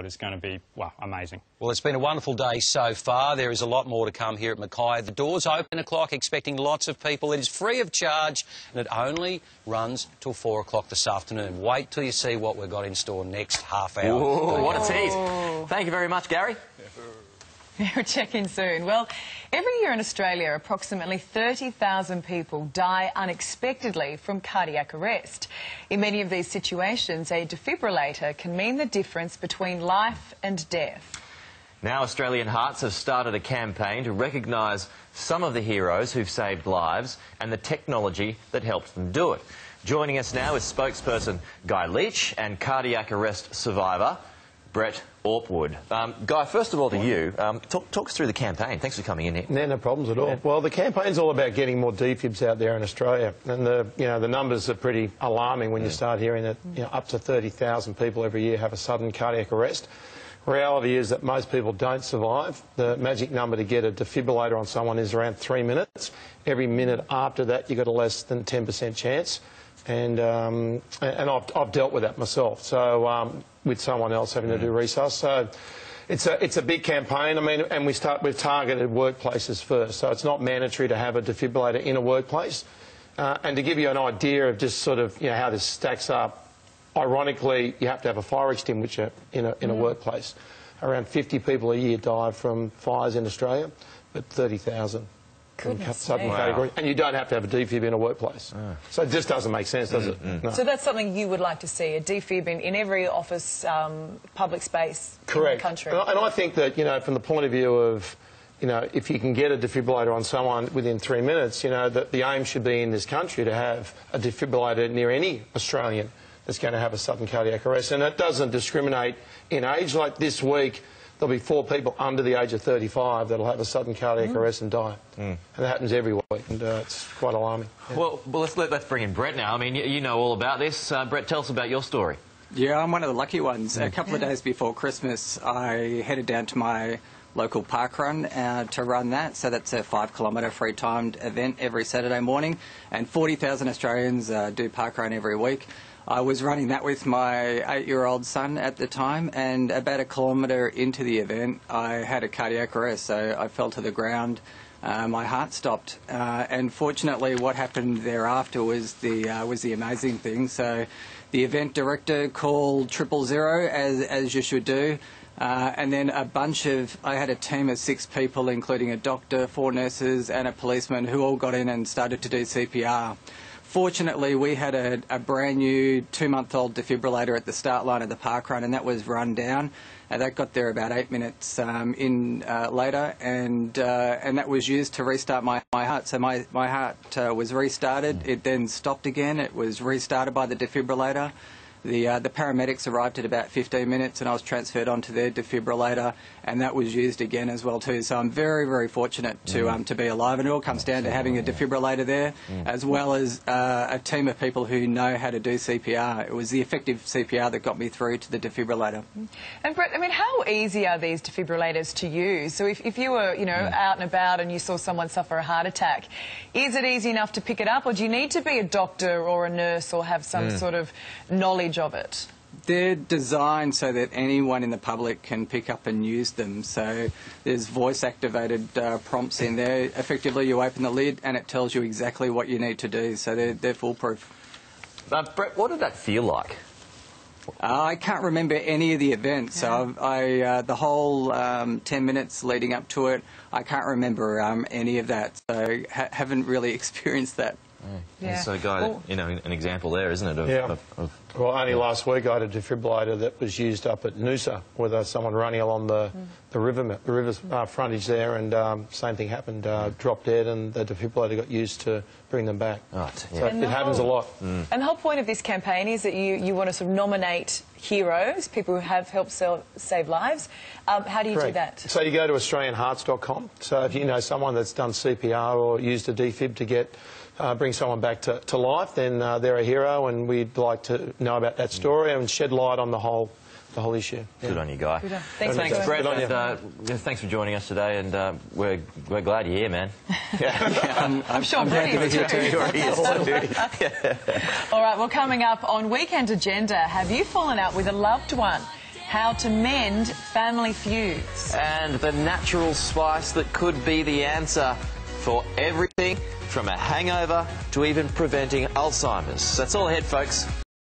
is going to be, well, amazing. Well, it's been a wonderful day so far. There is a lot more to come here at Molokai. The doors open o'clock, expecting lots of people. It is free of charge, and it only runs till 4 o'clock this afternoon. Wait till you see what we've got in store next half hour. Ooh, what a tease. Thank you very much, Gary. We'll check in soon. Well, every year in Australia, approximately 30,000 people die unexpectedly from cardiac arrest. In many of these situations, a defibrillator can mean the difference between life and death. Now Australian Hearts have started a campaign to recognise some of the heroes who've saved lives and the technology that helped them do it. Joining us now is spokesperson Guy Leech and cardiac arrest survivor Brett Orpwood. Guy, first of all to you, talk us through the campaign. Thanks for coming in here. No problems at all. Yeah. Well, the campaign's all about getting more defibs out there in Australia, and the numbers are pretty alarming when you start hearing that up to 30,000 people every year have a sudden cardiac arrest. Reality is that most people don't survive. The magic number to get a defibrillator on someone is around 3 minutes. Every minute after that, you've got a less than 10% chance. And I've dealt with that myself. So with someone else having to do resus. So it's a big campaign. I mean, and we've targeted workplaces first. So it's not mandatory to have a defibrillator in a workplace. And to give you an idea of just sort of how this stacks up, ironically, you have to have a fire extinguisher in a workplace. Around 50 people a year die from fires in Australia, but 30,000. Sudden category, and you don't have to have a defib in a workplace. So it just doesn't make sense, does it? No. So that's something you would like to see, a defib in every office, public space in the country. And I think that, from the point of view of, if you can get a defibrillator on someone within 3 minutes, that the aim should be in this country to have a defibrillator near any Australian that's going to have a sudden cardiac arrest. And it doesn't discriminate in age. Like this week, there'll be 4 people under the age of 35 that'll have a sudden cardiac arrest and die. And that happens every week, and it's quite alarming. Yeah. Well, let's bring in Brett now. I mean, you know all about this. Brett, tell us about your story. Yeah, I'm one of the lucky ones. A couple of days before Christmas, I headed down to my local park run to run that. So that's a 5-kilometre free-timed event every Saturday morning, and 40,000 Australians do park run every week. I was running that with my 8-year-old son at the time, and about 1 kilometre into the event, I had a cardiac arrest, so I fell to the ground. My heart stopped, and fortunately, what happened thereafter was the amazing thing. So, the event director called 000, as you should do, and then I had a team of 6 people, including a doctor, 4 nurses, and a policeman, who all got in and started to do CPR. Fortunately, we had a brand new 2-month-old defibrillator at the start line of the park run, and that was run down. That got there about 8 minutes later, and that was used to restart my heart. So my heart was restarted. It then stopped again. It was restarted by the defibrillator. The paramedics arrived at about 15 minutes, and I was transferred onto their defibrillator, and that was used again as well too. So I'm very, very fortunate to be alive, and it all comes down to having a defibrillator there, as well as a team of people who know how to do CPR. It was the effective CPR that got me through to the defibrillator. And Brett, I mean, how easy are these defibrillators to use? So if you were, out and about and you saw someone suffer a heart attack, is it easy enough to pick it up, or do you need to be a doctor or a nurse or have some sort of knowledge of it? They're designed so that anyone in the public can pick up and use them. So there's voice-activated prompts in there. Effectively, you open the lid and it tells you exactly what you need to do. So they're foolproof. Brett, what did that feel like? I can't remember any of the events. So the whole 10 minutes leading up to it, I can't remember any of that. So haven't really experienced that. Yeah. So, Guy, an example there, isn't it? Well, only last week I had a defibrillator that was used up at Noosa with someone running along the river's frontage there, and same thing happened. Dropped dead, and the defibrillator got used to bring them back. So it happens a lot. And the whole point of this campaign is that you want to sort of nominate heroes, people who have helped save lives. How do you do that? So you go to AustralianHearts.com. So if you know someone that's done CPR or used a defib to bring someone back to life, then they're a hero, and we'd like to know about that story and shed light on the whole issue. Good on you, Guy. Thanks, Brett. Thanks for joining us today, and we're glad you're here, man. I'm sure Brett is too. All right, well, coming up on Weekend Agenda, have you fallen out with a loved one? how to mend family feuds. And the natural spice that could be the answer for everything from a hangover to even preventing Alzheimer's. That's all ahead, folks.